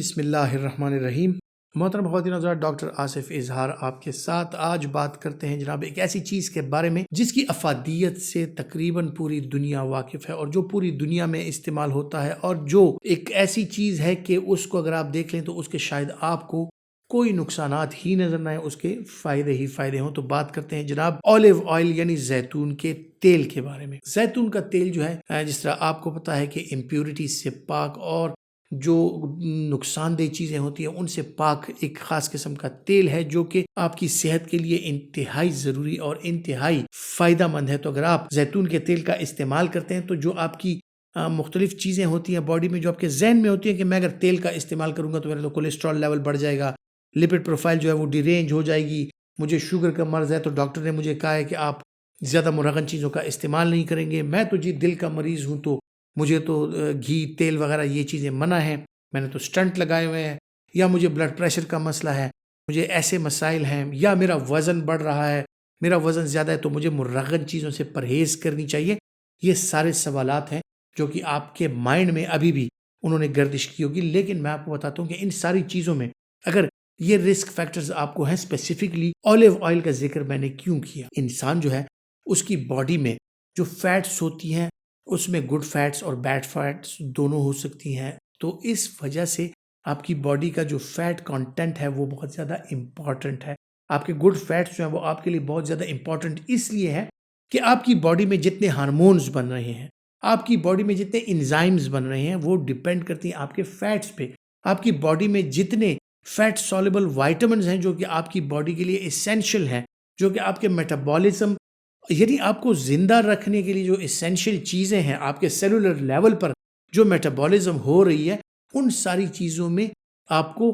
بسم اللہ الرحمن الرحیم۔ محترم خواتین حضرات، ڈاکٹر آصف اظہار آپ کے ساتھ آج بات کرتے ہیں جناب ایک ایسی چیز کے بارے میں جس کی افادیت سے تقریباً پوری دنیا واقف ہے اور جو پوری دنیا میں استعمال ہوتا ہے، اور جو ایک ایسی چیز ہے کہ اس کو اگر آپ دیکھ لیں تو اس کے شاید آپ کو کوئی نقصانات ہی نظر نہ آئے، اس کے فائدے ہی فائدے ہوں۔ تو بات کرتے ہیں جناب اولیو آئل یعنی زیتون کے تیل کے بارے میں۔ زیتون کا تیل جو ہے، جس طرح آپ کو پتا ہے کہ امپیورٹی سے پاک اور جو نقصان دہ چیزیں ہوتی ہیں ان سے پاک ایک خاص قسم کا تیل ہے جو کہ آپ کی صحت کے لیے انتہائی ضروری اور انتہائی فائدہ مند ہے۔ تو اگر آپ زیتون کے تیل کا استعمال کرتے ہیں تو جو آپ کی مختلف چیزیں ہوتی ہیں باڈی میں، جو آپ کے ذہن میں ہوتی ہیں کہ میں اگر تیل کا استعمال کروں گا تو میرا تو کولیسٹرول لیول بڑھ جائے گا، لپڈ پروفائل جو ہے وہ ڈی رینج ہو جائے گی، مجھے شوگر کا مرض ہے تو ڈاکٹر نے مجھے کہا ہے کہ آپ زیادہ مرغن چیزوں کا استعمال نہیں کریں گے، میں تو جی دل کا مریض ہوں تو مجھے تو گھی تیل وغیرہ یہ چیزیں منع ہیں، میں نے تو سٹنٹ لگائے ہوئے ہیں، یا مجھے بلڈ پریشر کا مسئلہ ہے، مجھے ایسے مسائل ہیں، یا میرا وزن بڑھ رہا ہے، میرا وزن زیادہ ہے تو مجھے مرغن چیزوں سے پرہیز کرنی چاہیے۔ یہ سارے سوالات ہیں جو کہ آپ کے مائنڈ میں ابھی بھی انہوں نے گردش کی ہوگی، لیکن میں آپ کو بتاتا ہوں کہ ان ساری چیزوں میں اگر یہ رسک فیکٹرز آپ کو ہیں، اسپیسیفکلی اولیو آئل کا ذکر میں نے کیوں کیا؟ انسان جو ہے اس کی باڈی میں جو فیٹس ہوتی ہیں اس میں گڈ فیٹس اور بیڈ فیٹس دونوں ہو سکتی ہیں، تو اس وجہ سے آپ کی باڈی کا جو فیٹ کانٹینٹ ہے وہ بہت زیادہ امپورٹنٹ ہے۔ آپ کے گڈ فیٹس جو ہیں وہ آپ کے لیے بہت زیادہ امپورٹنٹ اس لیے ہے کہ آپ کی باڈی میں جتنے ہارمونز بن رہے ہیں، آپ کی باڈی میں جتنے انزائمز بن رہے ہیں وہ ڈیپینڈ کرتی ہیں آپ کے فیٹس پہ۔ آپ کی باڈی میں جتنے فیٹ سولوبل وائٹامنز ہیں جو کہ آپ کی باڈی کے لیے اسینشیل ہیں، جو کہ آپ کے میٹابولزم یعنی آپ کو زندہ رکھنے کے لیے جو اسینشیل چیزیں ہیں آپ کے سیلولر لیول پر جو میٹابولزم ہو رہی ہے، ان ساری چیزوں میں آپ کو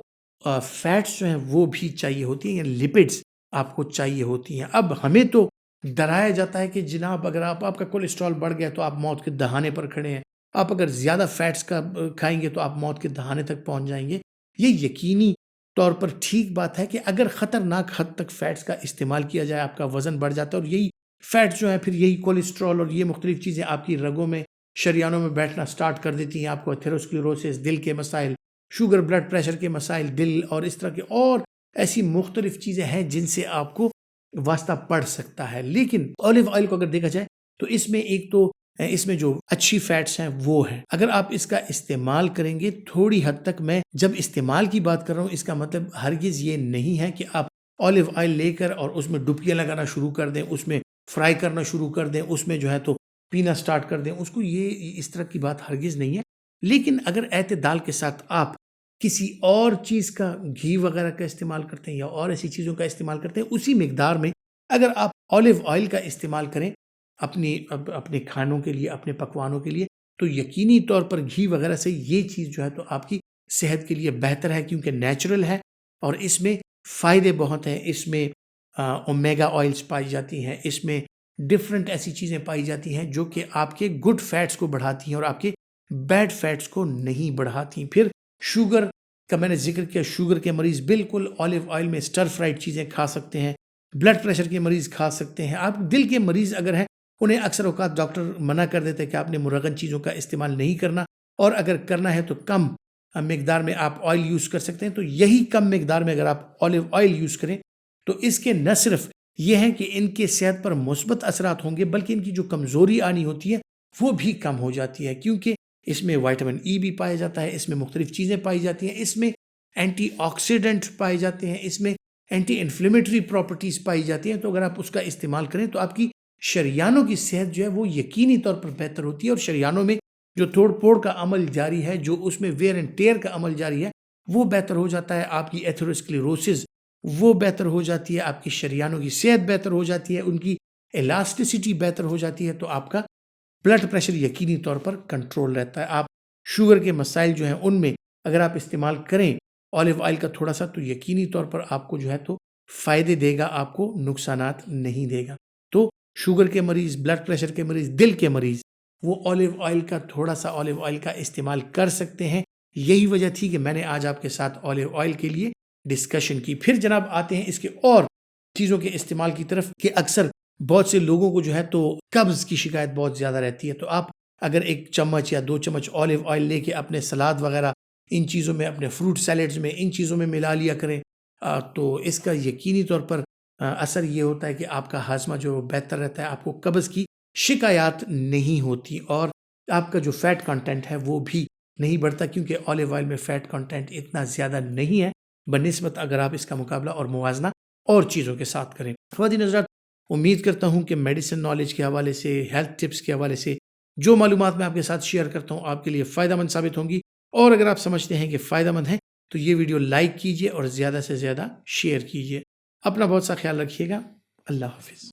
فیٹس جو ہیں وہ بھی چاہیے ہوتی ہیں، یا لپڈس آپ کو چاہیے ہوتی ہیں۔ اب ہمیں تو ڈرایا جاتا ہے کہ جناب اگر آپ کا کولیسٹرول بڑھ گیا تو آپ موت کے دہانے پر کھڑے ہیں، آپ اگر زیادہ فیٹس کا کھائیں گے تو آپ موت کے دہانے تک پہنچ جائیں گے۔ یہ یقینی طور پر ٹھیک بات ہے کہ اگر خطرناک حد تک فیٹس کا استعمال کیا جائے آپ کا وزن بڑھ جاتا ہے، اور یہی فیٹس جو ہیں پھر یہی کولیسٹرول اور یہ مختلف چیزیں آپ کی رگوں میں شریانوں میں بیٹھنا سٹارٹ کر دیتی ہیں، آپ کو ایتھیروسکلیروسس، دل کے مسائل، شوگر بلڈ پریشر کے مسائل، دل اور اس طرح کے اور ایسی مختلف چیزیں ہیں جن سے آپ کو واسطہ پڑ سکتا ہے۔ لیکن اولیو آئل کو اگر دیکھا جائے تو اس میں ایک تو اس میں جو اچھی فیٹس ہیں وہ ہیں، اگر آپ اس کا استعمال کریں گے تھوڑی حد تک، میں جب استعمال کی بات کر رہا ہوں اس کا مطلب ہرگز یہ نہیں ہے کہ آپ اولیو آئل لے کر اور اس میں ڈبکیاں لگانا شروع کر دیں، اس میں فرائی کرنا شروع کر دیں، اس میں جو ہے تو پینا سٹارٹ کر دیں اس کو، یہ اس طرح کی بات ہرگز نہیں ہے۔ لیکن اگر اعتدال کے ساتھ آپ کسی اور چیز کا گھی وغیرہ کا استعمال کرتے ہیں یا اور ایسی چیزوں کا استعمال کرتے ہیں، اسی مقدار میں اگر آپ اولیو آئل کا استعمال کریں اپنے کھانوں کے لیے، اپنے پکوانوں کے لیے، تو یقینی طور پر گھی وغیرہ سے یہ چیز جو ہے تو آپ کی صحت کے لیے بہتر ہے، کیونکہ نیچرل ہے اور اس میں فائدے بہت ہیں۔ اس میں اومیگا آئلز پائی جاتی ہیں، اس میں ڈفرنٹ ایسی چیزیں پائی جاتی ہیں جو کہ آپ کے گڈ فیٹس کو بڑھاتی ہیں اور آپ کے بیڈ فیٹس کو نہیں بڑھاتی۔ پھر شوگر کا میں نے ذکر کیا، شوگر کے مریض بالکل اولیو آئل میں سٹر فرائڈ چیزیں کھا سکتے ہیں، بلڈ پریشر کے مریض کھا سکتے ہیں، آپ دل کے مریض اگر ہیں انہیں اکثر اوقات ڈاکٹر منع کر دیتے ہیں کہ آپ نے مرغن چیزوں کا استعمال نہیں کرنا، اور اگر کرنا ہے تو کم مقدار میں آپ آئل یوز کر سکتے ہیں۔ تو یہی کم مقدار میں اگر آپ اولیو آئل یوز کریں تو اس کے نہ صرف یہ ہے کہ ان کے صحت پر مثبت اثرات ہوں گے، بلکہ ان کی جو کمزوری آنی ہوتی ہے وہ بھی کم ہو جاتی ہے، کیونکہ اس میں وائٹامن ای بھی پایا جاتا ہے، اس میں مختلف چیزیں پائی جاتی ہیں، اس میں اینٹی آکسیڈنٹ پائے جاتے ہیں، اس میں اینٹی انفلیمیٹری پراپرٹیز پائی جاتی ہیں۔ تو اگر آپ اس کا استعمال کریں تو آپ کی شریانوں کی صحت جو ہے وہ یقینی طور پر بہتر ہوتی ہے، اور شریانوں میں جو توڑ پھوڑ کا عمل جاری ہے، جو اس میں ویئر اینڈ ٹیئر کا عمل جاری ہے، وہ بہتر ہو جاتا ہے، آپ کی ایتھیروسکلیروسس وہ بہتر ہو جاتی ہے، آپ کی شریانوں کی صحت بہتر ہو جاتی ہے، ان کی الاسٹیسٹی بہتر ہو جاتی ہے، تو آپ کا بلڈ پریشر یقینی طور پر کنٹرول رہتا ہے۔ آپ شوگر کے مسائل جو ہیں ان میں اگر آپ استعمال کریں اولیو آئل کا تھوڑا سا تو یقینی طور پر آپ کو جو ہے تو فائدے دے گا، آپ کو نقصانات نہیں دے گا۔ تو شوگر کے مریض، بلڈ پریشر کے مریض، دل کے مریض وہ اولیو آئل کا تھوڑا سا اولیو آئل کا استعمال کر سکتے ہیں۔ یہی وجہ تھی کہ میں نے آج آپ کے ساتھ اولیو آئل کے لیے ڈسکشن کی۔ پھر جناب آتے ہیں اس کے اور چیزوں کے استعمال کی طرف، کہ اکثر بہت سے لوگوں کو جو ہے تو قبض کی شکایت بہت زیادہ رہتی ہے، تو آپ اگر ایک چمچ یا 2 چمچ اولیو آئل لے کے اپنے سلاد وغیرہ ان چیزوں میں، اپنے فروٹ سیلیڈز میں، ان چیزوں میں ملا لیا کریں، تو اس کا یقینی طور پر اثر یہ ہوتا ہے کہ آپ کا ہاضمہ جو بہتر رہتا ہے، آپ کو قبض کی شکایات نہیں ہوتی، اور آپ کا جو فیٹ کنٹینٹ ہے وہ بھی نہیں بڑھتا، کیونکہ آلیو آئل میں فیٹ کنٹینٹ اتنا زیادہ نہیں ہے بنسبت اگر آپ اس کا مقابلہ اور موازنہ اور چیزوں کے ساتھ کریں۔ خواتین حضرات، امید کرتا ہوں کہ میڈیسن نالج کے حوالے سے، ہیلتھ ٹپس کے حوالے سے جو معلومات میں آپ کے ساتھ شیئر کرتا ہوں آپ کے لیے فائدہ مند ثابت ہوں گی، اور اگر آپ سمجھتے ہیں کہ فائدہ مند ہے تو یہ ویڈیو لائک کیجئے اور زیادہ سے زیادہ شیئر کیجئے۔ اپنا بہت سا خیال رکھیے گا۔ اللہ حافظ۔